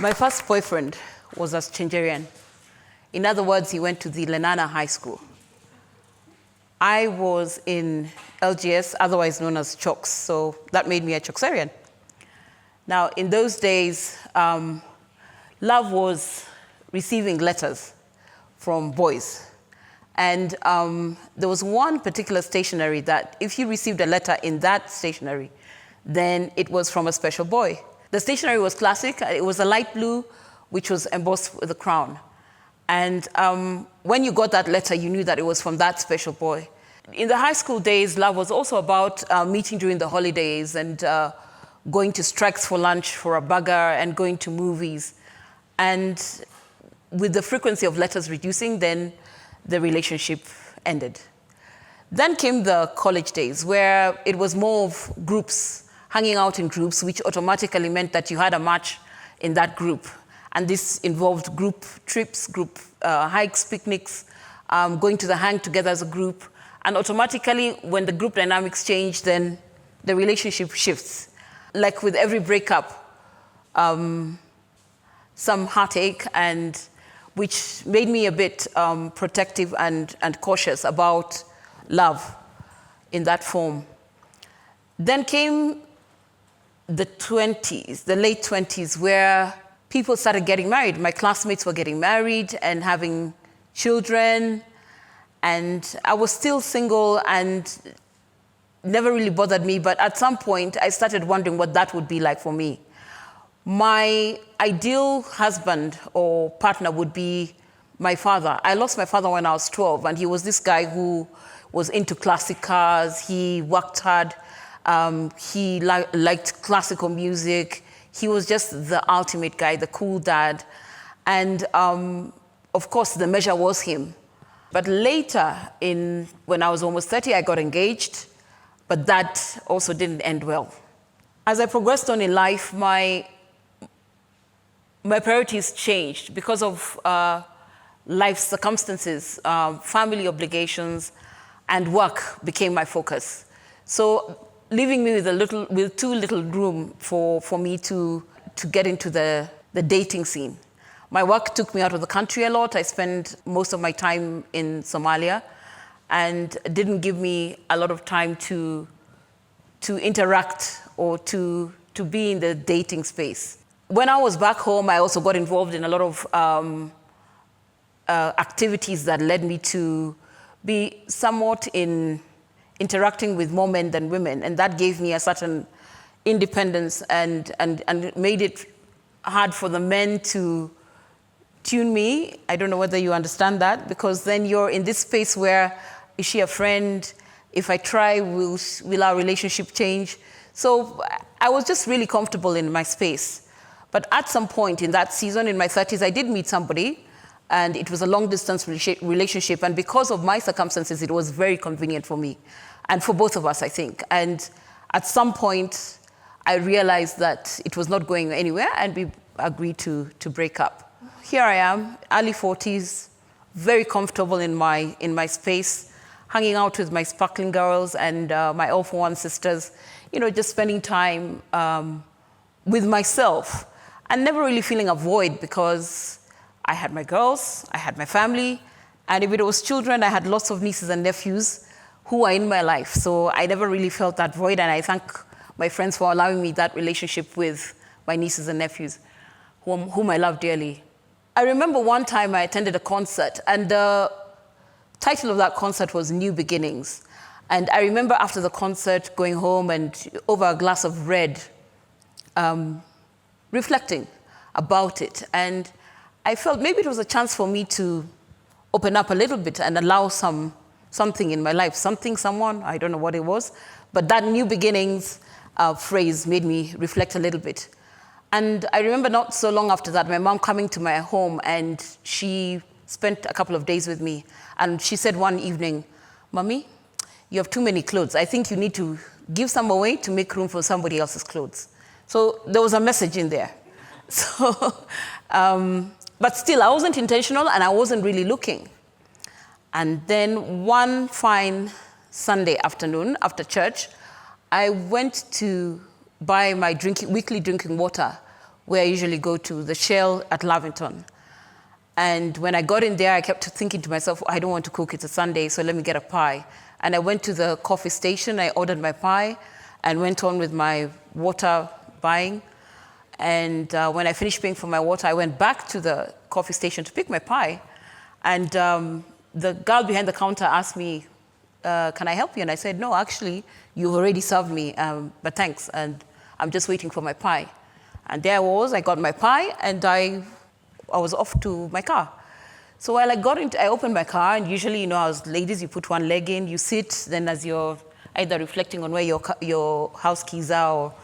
My first boyfriend was a Nigerian. In other words, he went to the Lenana High School. I was in LGS, otherwise known as Choks, so that made me a Chokserian. Now, in those days, love was receiving letters from boys. And there was one particular stationery that if you received a letter in that stationery, then it was from a special boy. The stationery was classic. It was a light blue, which was embossed with a crown. And when you got that letter, you knew that it was from that special boy. In the high school days, love was also about meeting during the holidays and going to Strikes for lunch for a burger and going to movies. And with the frequency of letters reducing, then the relationship ended. Then came the college days, where it was more of groups, hanging out in groups, which automatically meant that you had a match in that group. And this involved group trips, group hikes, picnics, going to the hang together as a group. And automatically, when the group dynamics change, then the relationship shifts. Like with every breakup, some heartache, and which made me a bit protective and cautious about love in that form. Then came the 20s, the late 20s, where people started getting married. My classmates were getting married and having children, and I was still single and never really bothered me, but at some point I started wondering what that would be like for me. My ideal husband or partner would be my father. I lost my father when I was 12, and he was this guy who was into classic cars. He worked hard. He liked classical music. He was just the ultimate guy, the cool dad. And of course, the measure was him. But later, when I was almost 30, I got engaged, but that also didn't end well. As I progressed on in life, my priorities changed because of life circumstances, family obligations, and work became my focus. So leaving me with too little room for me to get into the dating scene. My work took me out of the country a lot. I spent most of my time in Somalia, and didn't give me a lot of time to interact or to be in the dating space. When I was back home, I also got involved in a lot of activities that led me to be somewhat in interacting with more men than women, and that gave me a certain independence and made it hard for the men to tune me. I don't know whether you understand that, because then you're in this space where, is she a friend? If I try, will our relationship change? So I was just really comfortable in my space. But at some point in that season, in my 30s, I did meet somebody, and it was a long-distance relationship. And because of my circumstances, it was very convenient for me, and for both of us, I think. And at some point, I realized that it was not going anywhere, and we agreed to break up. Here I am, early 40s, very comfortable in my space, hanging out with my sparkling girls and my all-for-one sisters, just spending time with myself, and never really feeling a void, because I had my girls, I had my family, and if it was children, I had lots of nieces and nephews who are in my life. So I never really felt that void, and I thank my friends for allowing me that relationship with my nieces and nephews, whom I love dearly. I remember one time I attended a concert, and the title of that concert was New Beginnings. And I remember after the concert going home and over a glass of red, reflecting about it. And I felt maybe it was a chance for me to open up a little bit and allow something in my life, someone, I don't know what it was, but that new beginnings phrase made me reflect a little bit. And I remember not so long after that, my mom coming to my home, and she spent a couple of days with me. And she said one evening, "Mommy, you have too many clothes. I think you need to give some away to make room for somebody else's clothes." So there was a message in there. So, but still, I wasn't intentional, and I wasn't really looking. And then one fine Sunday afternoon after church, I went to buy my weekly drinking water where I usually go to, the Shell at Lavington. And when I got in there, I kept thinking to myself, I don't want to cook, it's a Sunday, so let me get a pie. And I went to the coffee station, I ordered my pie, and went on with my water buying. And when I finished paying for my water, I went back to the coffee station to pick my pie. And the girl behind the counter asked me, can I help you? And I said, no, actually, you've already served me, but thanks. And I'm just waiting for my pie. And there I was, I got my pie, and I was off to my car. So while I opened my car, and usually, as ladies, you put one leg in, you sit, then as you're either reflecting on where your house keys are, or,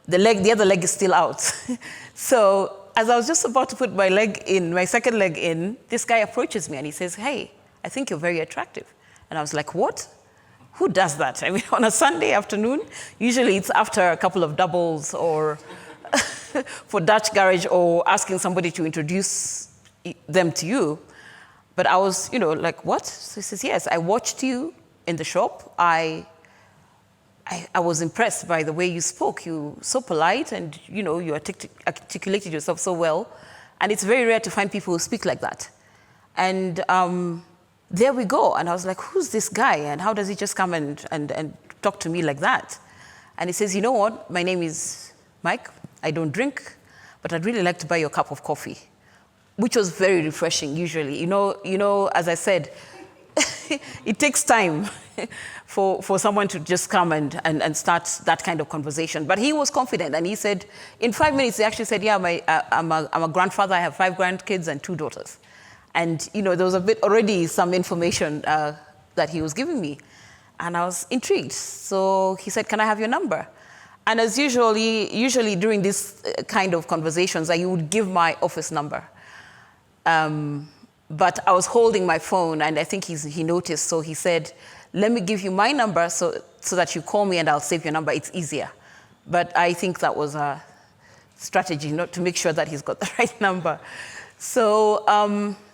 the other leg is still out. So as I was just about to put my second leg in, this guy approaches me and he says, hey, I think you're very attractive. And I was like, what? Who does that? I mean, on a Sunday afternoon, usually it's after a couple of doubles or for Dutch garage or asking somebody to introduce them to you. But I was, like, what? So he says, yes, I watched you in the shop. I was impressed by the way you spoke. You were so polite, and you articulated yourself so well. And it's very rare to find people who speak like that. And there we go. And I was like, who's this guy? And how does he just come and talk to me like that? And he says, you know what? My name is Mike. I don't drink, but I'd really like to buy you a cup of coffee, which was very refreshing usually. As I said, it takes time for someone to just come and start that kind of conversation. But he was confident, and he said, in 5 minutes, he actually said, yeah, I'm a grandfather, I have 5 grandkids and 2 daughters. And, there was already some information that he was giving me. And I was intrigued. So he said, can I have your number? And as usually during this kind of conversations, I would give my office number. But I was holding my phone, and I think he noticed, so he said, let me give you my number so that you call me and I'll save your number. It's easier. But I think that was a strategy, not to make sure that he's got the right number. So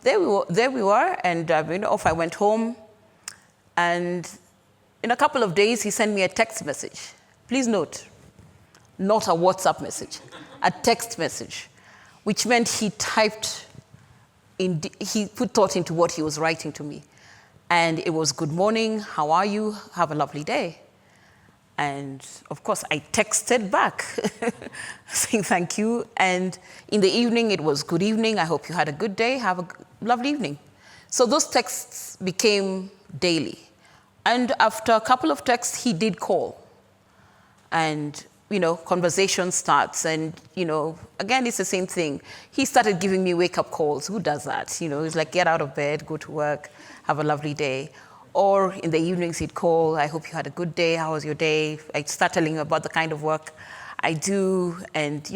there we were, and off I went home. And in a couple of days, he sent me a text message. Please note, not a WhatsApp message, a text message, which meant he put thought into what he was writing to me. And it was, good morning, how are you? Have a lovely day. And of course, I texted back saying thank you. And in the evening, it was, good evening, I hope you had a good day, have a lovely evening. So those texts became daily. And after a couple of texts, he did call. And conversation starts, and, again, it's the same thing. He started giving me wake-up calls. Who does that? He's like, get out of bed, go to work, have a lovely day. Or in the evenings, he'd call, I hope you had a good day, how was your day? I'd start telling him about the kind of work I do, and,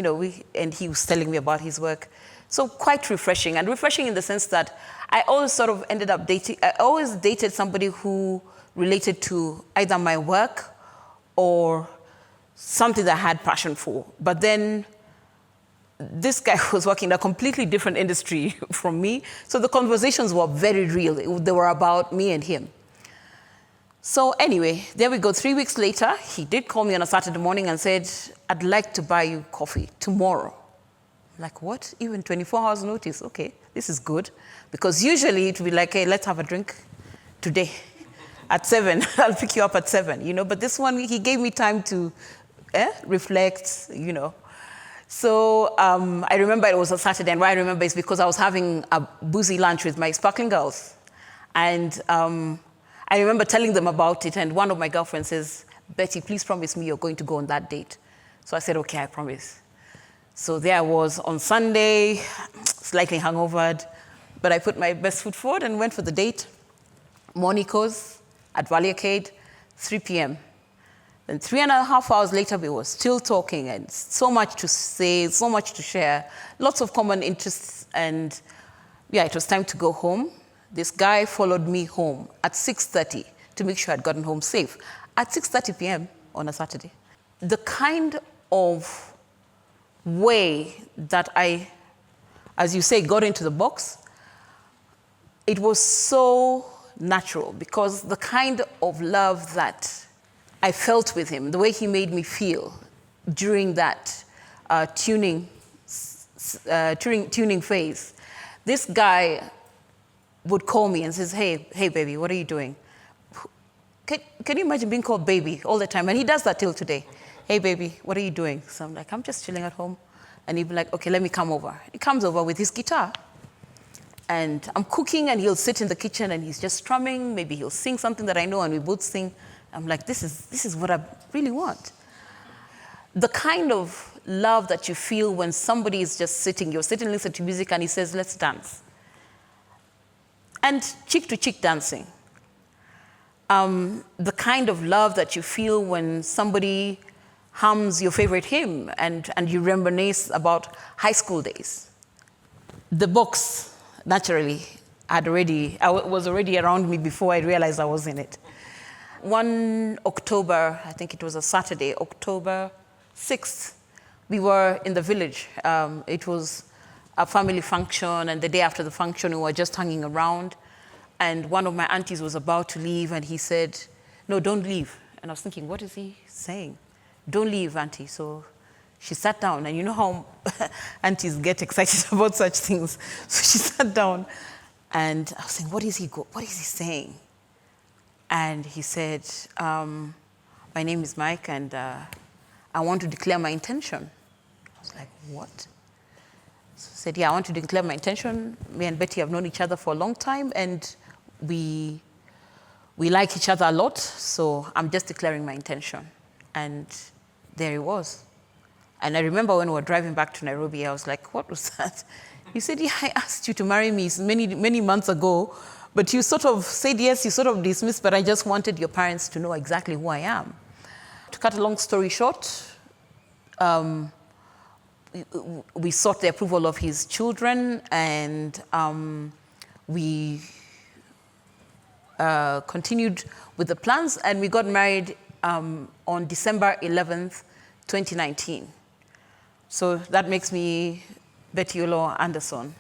and he was telling me about his work. So quite refreshing, and refreshing in the sense that I always sort of I always dated somebody who related to either my work or something that I had passion for. But then this guy was working in a completely different industry from me. So the conversations were very real. They were about me and him. So anyway, there we go. 3 weeks later, he did call me on a Saturday morning and said, I'd like to buy you coffee tomorrow. I'm like, what? Even 24 hours notice? Okay, this is good. Because usually it would be like, hey, let's have a drink today at 7. I'll pick you up at 7, But this one, he gave me time to reflect, So I remember it was a Saturday, and why I remember is because I was having a boozy lunch with my sparkling girls. And I remember telling them about it, and one of my girlfriends says, Betty, please promise me you're going to go on that date. So I said, okay, I promise. So there I was on Sunday, slightly hungovered, but I put my best foot forward and went for the date. Monico's at Valley Arcade, 3 p.m. And 3.5 hours later, we were still talking, and so much to say, so much to share, lots of common interests, and yeah, it was time to go home. This guy followed me home at 6:30 to make sure I'd gotten home safe, at 6:30 p.m. on a Saturday. The kind of way that I, as you say, got into the box, it was so natural, because the kind of love that I felt with him, the way he made me feel during that tuning phase, this guy would call me and says, hey, baby, what are you doing? Can you imagine being called baby all the time? And he does that till today. Hey, baby, what are you doing? So I'm like, I'm just chilling at home. And he'd be like, okay, let me come over. He comes over with his guitar. And I'm cooking, and he'll sit in the kitchen, and he's just strumming. Maybe he'll sing something that I know, and we both sing. I'm like, this is what I really want. The kind of love that you feel when somebody is just sitting, you're sitting listening to music, and he says, let's dance. And cheek-to-cheek dancing. The kind of love that you feel when somebody hums your favorite hymn and you reminisce about high school days. The books, naturally, was already around me before I realized I was in it. One October, I think it was a Saturday, October 6th, we were in the village. It was a family function, and the day after the function, we were just hanging around. And one of my aunties was about to leave, and he said, no, don't leave. And I was thinking, what is he saying? Don't leave, auntie. So she sat down, and you know how aunties get excited about such things. So she sat down, and I was saying, what is he saying? And he said, my name is Mike, and I want to declare my intention. I was like, what? So he said, yeah, I want to declare my intention. Me and Betty have known each other for a long time, and we like each other a lot, so I'm just declaring my intention. And there it was. And I remember when we were driving back to Nairobi, I was like, what was that? He said, yeah, I asked you to marry me many months ago, but you sort of said yes, you sort of dismissed, but I just wanted your parents to know exactly who I am. To cut a long story short, we sought the approval of his children, and we continued with the plans, and we got married on December 11th, 2019. So that makes me Betty Oloo Anderson.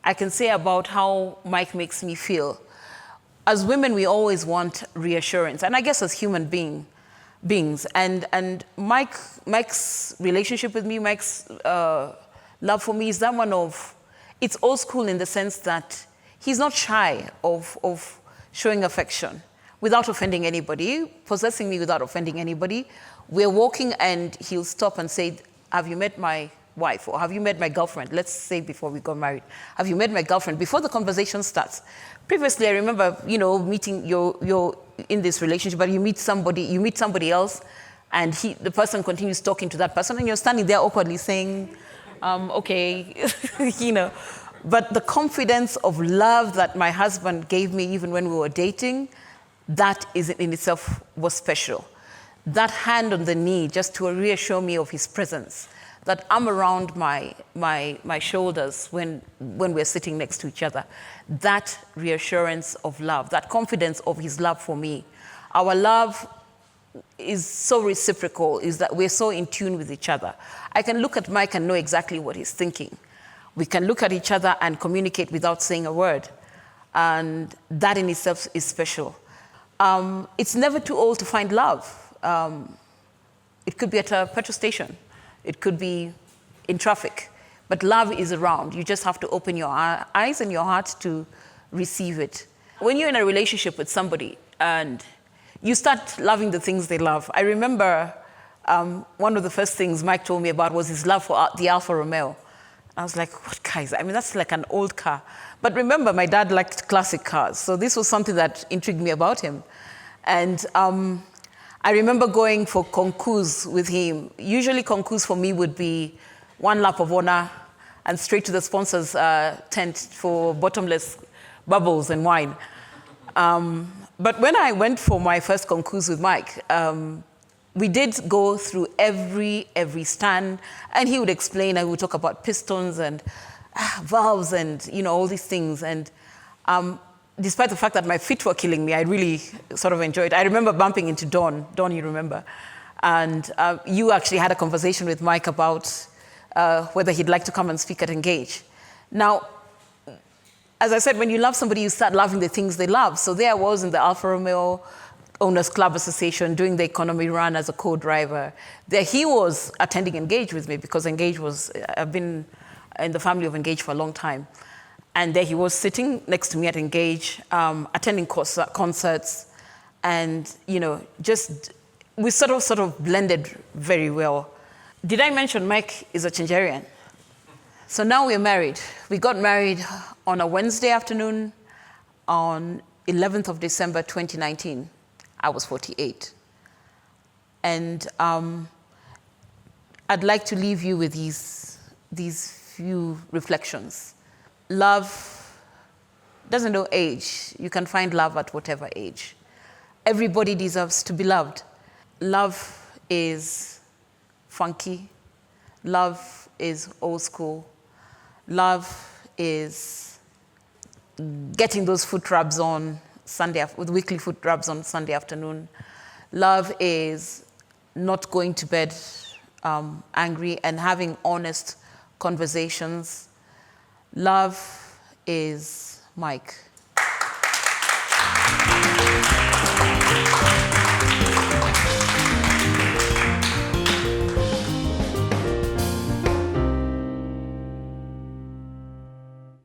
I can say about how Mike makes me feel. As women, we always want reassurance, and I guess as human beings. And Mike's relationship with me, Mike's love for me is that one of, it's old school in the sense that he's not shy of showing affection without offending anybody, possessing me without offending anybody. We're walking, and he'll stop and say, have you met my wife? Or have you met my girlfriend? Let's say before we got married. Have you met my girlfriend? Before the conversation starts. Previously, I remember, meeting, you're in this relationship, but you meet somebody else, and the person continues talking to that person, and you're standing there awkwardly saying, okay, But the confidence of love that my husband gave me even when we were dating, that in itself was special. That hand on the knee just to reassure me of his presence, that arm around my shoulders when we're sitting next to each other, that reassurance of love, that confidence of his love for me. Our love is so reciprocal, is that we're so in tune with each other. I can look at Mike and know exactly what he's thinking. We can look at each other and communicate without saying a word. And that in itself is special. It's never too old to find love. It could be at a petrol station. It could be in traffic. But love is around. You just have to open your eyes and your heart to receive it. When you're in a relationship with somebody and you start loving the things they love. I remember one of the first things Mike told me about was his love for the Alfa Romeo. I was like, what car is that? I mean, that's like an old car. But remember, my dad liked classic cars. So this was something that intrigued me about him. And I remember going for concours with him. Usually concours for me would be one lap of honor and straight to the sponsor's tent for bottomless bubbles and wine. But when I went for my first concours with Mike, we did go through every stand, and he would explain, and we would talk about pistons and valves and all these things. And despite the fact that my feet were killing me, I really sort of enjoyed it. I remember bumping into Dawn, you remember, and you actually had a conversation with Mike about whether he'd like to come and speak at Engage. Now, as I said, when you love somebody, you start loving the things they love. So there I was in the Alfa Romeo, Owners Club Association, doing the economy run as a co-driver. There he was attending Engage with me because Engage was, I've been in the family of Engage for a long time. And there he was sitting next to me at Engage, attending concerts, and we sort of blended very well. Did I mention Mike is a Changerian? So now we're married. We got married on a Wednesday afternoon on 11th of December 2019. I was 48. And I'd like to leave you with these few reflections. Love doesn't know age. You can find love at whatever age. Everybody deserves to be loved. Love is funky. Love is old school. Love is getting those foot rubs on with weekly foot rubs on Sunday afternoon. Love is not going to bed angry and having honest conversations. Love is Mike.